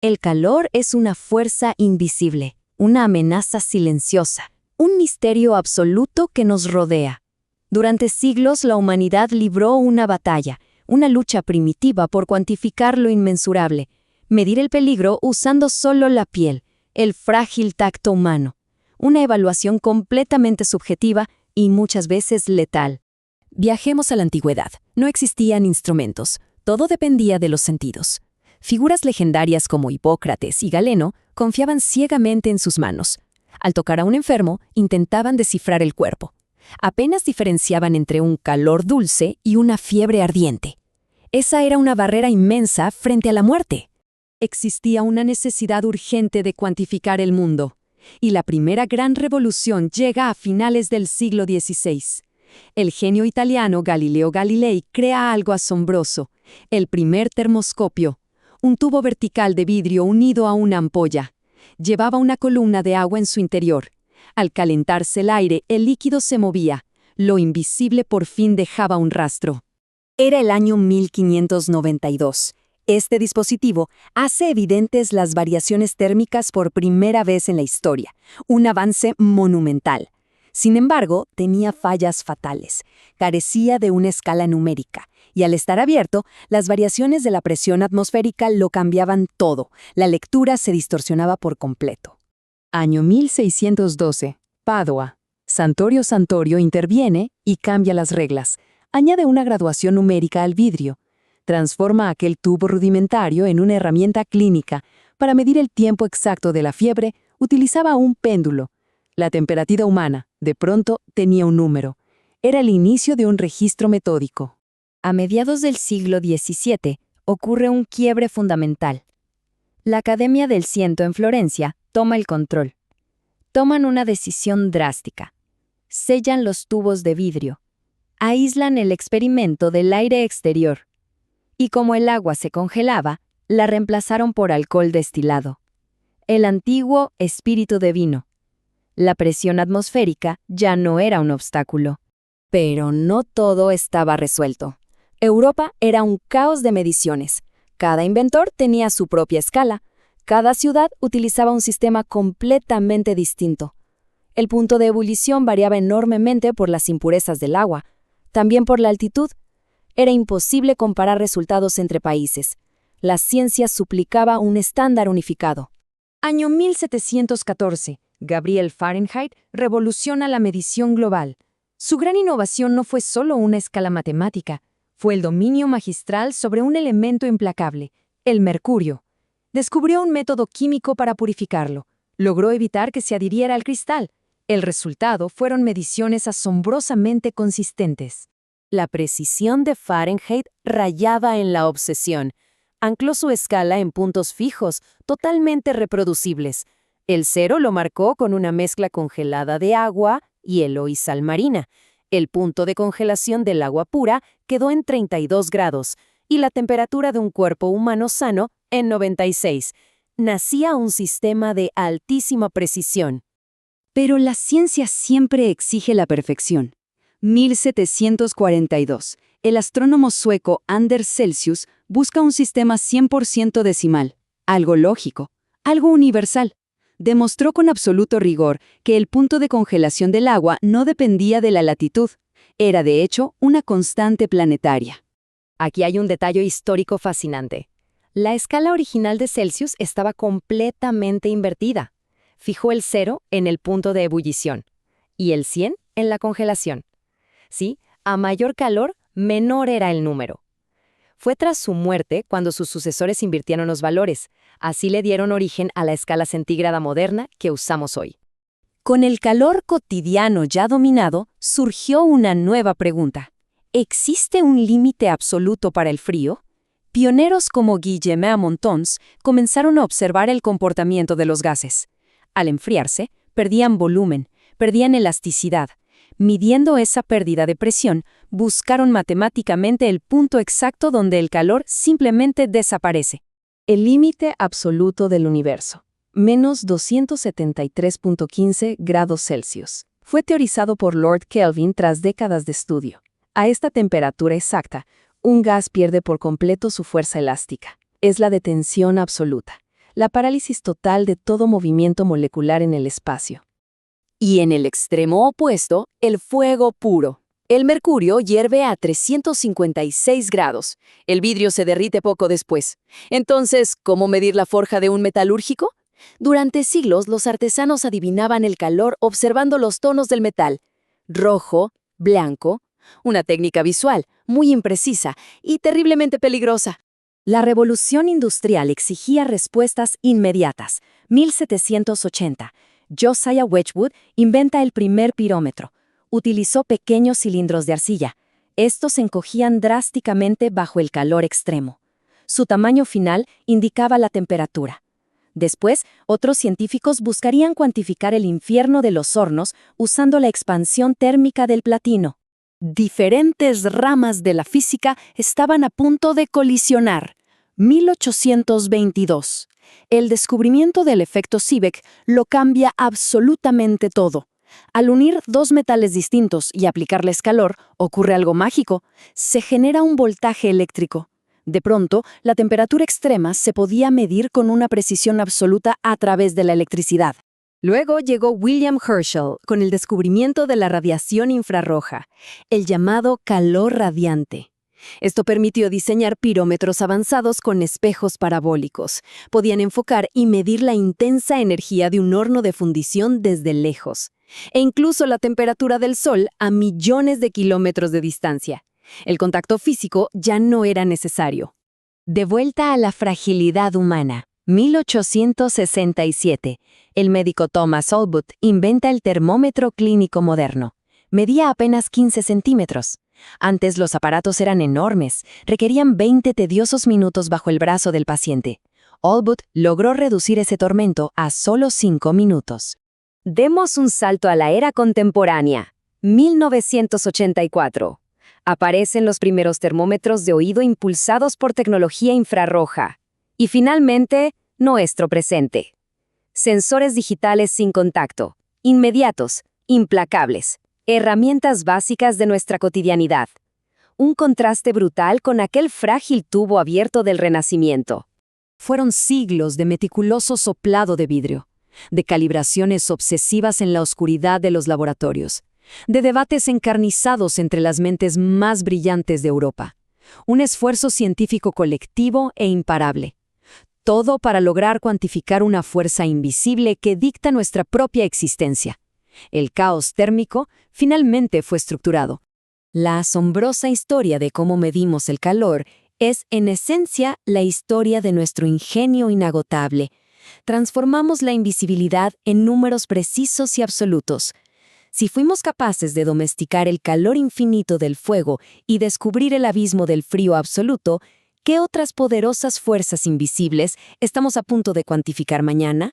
El calor es una fuerza invisible, una amenaza silenciosa, un misterio absoluto que nos rodea. Durante siglos la humanidad libró una batalla, una lucha primitiva por cuantificar lo inmensurable, medir el peligro usando solo la piel, el frágil tacto humano. Una evaluación completamente subjetiva y muchas veces letal. Viajemos a la antigüedad. No existían instrumentos. Todo dependía de los sentidos. Figuras legendarias como Hipócrates y Galeno confiaban ciegamente en sus manos. Al tocar a un enfermo, intentaban descifrar el cuerpo. Apenas diferenciaban entre un calor dulce y una fiebre ardiente. Esa era una barrera inmensa frente a la muerte. Existía una necesidad urgente de cuantificar el mundo. Y la primera gran revolución llega a finales del siglo XVI. El genio italiano Galileo Galilei crea algo asombroso, el primer termoscopio, un tubo vertical de vidrio unido a una ampolla. Llevaba una columna de agua en su interior. Al calentarse el aire, el líquido se movía. Lo invisible por fin dejaba un rastro. Era el año 1592. Este dispositivo hace evidentes las variaciones térmicas por primera vez en la historia, un avance monumental. Sin embargo, tenía fallas fatales, carecía de una escala numérica, y al estar abierto, las variaciones de la presión atmosférica lo cambiaban todo, la lectura se distorsionaba por completo. Año 1612, Padua. Santorio Santorio interviene y cambia las reglas, añade una graduación numérica al vidrio, transforma aquel tubo rudimentario en una herramienta clínica. Para medir el tiempo exacto de la fiebre, utilizaba un péndulo. La temperatura humana, de pronto, tenía un número. Era el inicio de un registro metódico. A mediados del siglo XVII ocurre un quiebre fundamental. La Academia del Ciento en Florencia toma el control. Toman una decisión drástica. Sellan los tubos de vidrio. Aíslan el experimento del aire exterior. Y como el agua se congelaba, la reemplazaron por alcohol destilado. El antiguo espíritu de vino. La presión atmosférica ya no era un obstáculo. Pero no todo estaba resuelto. Europa era un caos de mediciones. Cada inventor tenía su propia escala. Cada ciudad utilizaba un sistema completamente distinto. El punto de ebullición variaba enormemente por las impurezas del agua, también por la altitud. Era imposible comparar resultados entre países. La ciencia suplicaba un estándar unificado. Año 1714. Gabriel Fahrenheit revoluciona la medición global. Su gran innovación no fue solo una escala matemática, fue el dominio magistral sobre un elemento implacable, el mercurio. Descubrió un método químico para purificarlo. Logró evitar que se adhiriera al cristal. El resultado fueron mediciones asombrosamente consistentes. La precisión de Fahrenheit rayaba en la obsesión. Ancló su escala en puntos fijos, totalmente reproducibles. El cero lo marcó con una mezcla congelada de agua, hielo y sal marina. El punto de congelación del agua pura quedó en 32 grados y la temperatura de un cuerpo humano sano en 96. Nacía un sistema de altísima precisión. Pero la ciencia siempre exige la perfección. 1742. El astrónomo sueco Anders Celsius busca un sistema 100% decimal, algo lógico, algo universal. Demostró con absoluto rigor que el punto de congelación del agua no dependía de la latitud, era de hecho una constante planetaria. Aquí hay un detalle histórico fascinante. La escala original de Celsius estaba completamente invertida. Fijó el 0 en el punto de ebullición y el 100 en la congelación. Sí, a mayor calor, menor era el número. Fue tras su muerte cuando sus sucesores invirtieron los valores. Así le dieron origen a la escala centígrada moderna que usamos hoy. Con el calor cotidiano ya dominado, surgió una nueva pregunta. ¿Existe un límite absoluto para el frío? Pioneros como Guillaume Montons comenzaron a observar el comportamiento de los gases. Al enfriarse, perdían volumen, perdían elasticidad. Midiendo esa pérdida de presión, buscaron matemáticamente el punto exacto donde el calor simplemente desaparece. El límite absoluto del universo, menos 273.15 grados Celsius. Fue teorizado por Lord Kelvin tras décadas de estudio. A esta temperatura exacta, un gas pierde por completo su fuerza elástica. Es la de tensión absoluta. la parálisis total de todo movimiento molecular en el espacio. Y en el extremo opuesto, el fuego puro. El mercurio hierve a 356 grados. El vidrio se derrite poco después. Entonces, ¿cómo medir la forja de un metalúrgico? Durante siglos, los artesanos adivinaban el calor observando los tonos del metal. Rojo, blanco. Una técnica visual, muy imprecisa y terriblemente peligrosa. La revolución industrial exigía respuestas inmediatas. 1780. Josiah Wedgwood inventa el primer pirómetro. Utilizó pequeños cilindros de arcilla. Estos se encogían drásticamente bajo el calor extremo. Su tamaño final indicaba la temperatura. Después, otros científicos buscarían cuantificar el infierno de los hornos usando la expansión térmica del platino. Diferentes ramas de la física estaban a punto de colisionar. 1822. El descubrimiento del efecto Seebeck lo cambia absolutamente todo. Al unir dos metales distintos y aplicarles calor, ocurre algo mágico. Se genera un voltaje eléctrico. De pronto, la temperatura extrema se podía medir con una precisión absoluta a través de la electricidad. Luego llegó William Herschel con el descubrimiento de la radiación infrarroja, el llamado calor radiante. Esto permitió diseñar pirómetros avanzados con espejos parabólicos. Podían enfocar y medir la intensa energía de un horno de fundición desde lejos, e incluso la temperatura del Sol a millones de kilómetros de distancia. El contacto físico ya no era necesario. De vuelta a la fragilidad humana. 1867. El médico Thomas Allbutt inventa el termómetro clínico moderno. Medía apenas 15 centímetros. Antes los aparatos eran enormes, requerían 20 tediosos minutos bajo el brazo del paciente. Allbutt logró reducir ese tormento a solo 5 minutos. Demos un salto a la era contemporánea. 1984. Aparecen los primeros termómetros de oído impulsados por tecnología infrarroja. Y finalmente, nuestro presente. Sensores digitales sin contacto, inmediatos, implacables. Herramientas básicas de nuestra cotidianidad. Un contraste brutal con aquel frágil tubo abierto del Renacimiento. Fueron siglos de meticuloso soplado de vidrio, de calibraciones obsesivas en la oscuridad de los laboratorios, de debates encarnizados entre las mentes más brillantes de Europa. Un esfuerzo científico colectivo e imparable. Todo para lograr cuantificar una fuerza invisible que dicta nuestra propia existencia. El caos térmico finalmente fue estructurado. La asombrosa historia de cómo medimos el calor es, en esencia, la historia de nuestro ingenio inagotable. Transformamos la invisibilidad en números precisos y absolutos. Si fuimos capaces de domesticar el calor infinito del fuego y descubrir el abismo del frío absoluto, ¿qué otras poderosas fuerzas invisibles estamos a punto de cuantificar mañana?